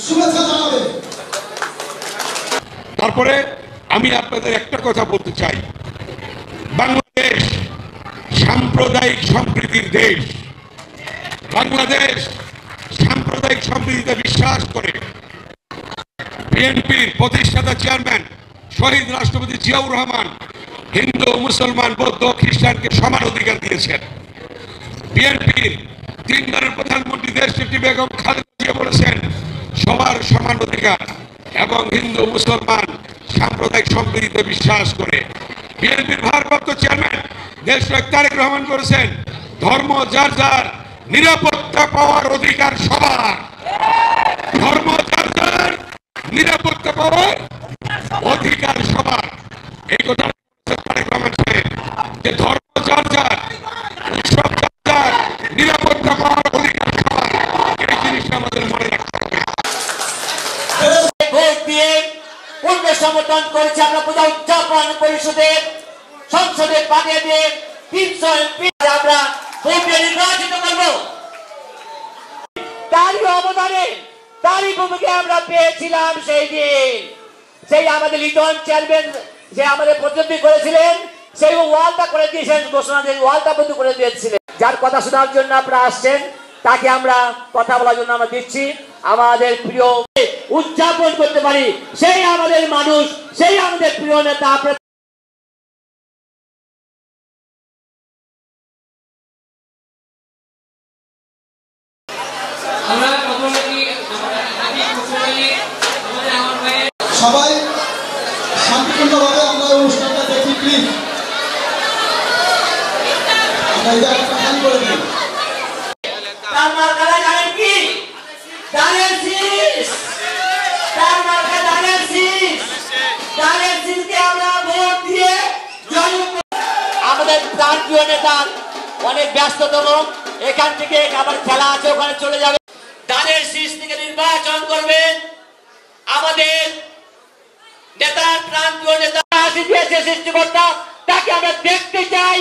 শুভেচ্ছা জানাবে। তারপরে আমি আপনাদের একটা কথা বলতে চাই, বাংলাদেশ সাম্প্রদায়িক সম্প্রীতির দেশ। বাংলাদেশ সাম্প্রদায়িক সম্প্রীতিতে বিশ্বাস করে। বিএনপির প্রতিষ্ঠাতা চেয়ারম্যান শহীদ রাষ্ট্রপতি জিয়াউর রহমান হিন্দু, মুসলমান, বৌদ্ধ, খ্রিস্টানকে সমান অধিকার দিয়েছেন। বিএনপির 3 বারের প্রধানমন্ত্রী দেশনেত্রী বেগম খালেদা জিয়া বলেছেন সবার সমান অধিকার, এবং হিন্দু, মুসলমান সাম্প্রদায়িক সম্প্রীতিতে বিশ্বাস করে। বিএনপির ভারপ্রাপ্ত চেয়ারম্যান দেশনায়ক তারেক রহমান করেছেন ধর্ম যার যার, নিরাপত্তা পাওয়ার অধিকার সবার। ধর্ম যার যার, নিরাপত্তা পাওয়ার অধিকার সবার। এই কথা তারেক রহমান সাহেব, যে ধর্ম যার যার, উৎসব যার যার, নিরাপত্তা পাওয়ার অধিকার সবার। এই জিনিসটা আমাদের মনে রাখতে হবে। ভোট দিয়ে পূর্ণ সমর্থন করেছে আমরা পূজা উদযাপন পরিষদের সংসদে পাঠিয়ে দিয়ে 300 এমপি আমরা ভোটে নির্বাচিত করব। তারই অবদানে, তারই ভূমিকা আমরা পেয়েছিলাম সেই দিন। সেই আমাদের লিটন চেয়ারম্যান যে আমাদের প্রতিনিধি করেছিলেন, সেই ওয়ালটা করে দিয়েছেন, ঘোষণা দিয়ে ওয়ালটা বন্ধ করে দিয়েছিলেন। যার কথা শোনার জন্য আপনারা আসছেন, তাকে আমরা কথা বলার জন্য আমরা দিচ্ছি। আমাদের প্রিয় উদযাপন করতে পারি, সেই আমাদের মানুষ, সেই আমাদের প্রিয় নেতা। সবাই শান্তিপূর্ণভাবে আমরা অনুষ্ঠানটা দেখি প্লিজ। আমরা এই জায়গাটা ধ্যান করে দিই। তার মার্কাটা জানেন কি? ধানের শীষ। তার মার্কা ধানের শীষ। ধানের শীষকে আমরা ভোট দিয়ে আমাদের প্রান্তীয় নেতা অনেক ব্যস্ততম, এখান থেকে আবার খেলা আছে, ওখানে চলে যাবে। ধানের শীষ থেকে নির্বাচন করবেন আমাদের নেতার প্রান্তীয় নেতা দিয়েছে সৃষ্টিকর্তা, তাকে আমরা দেখতে চাই।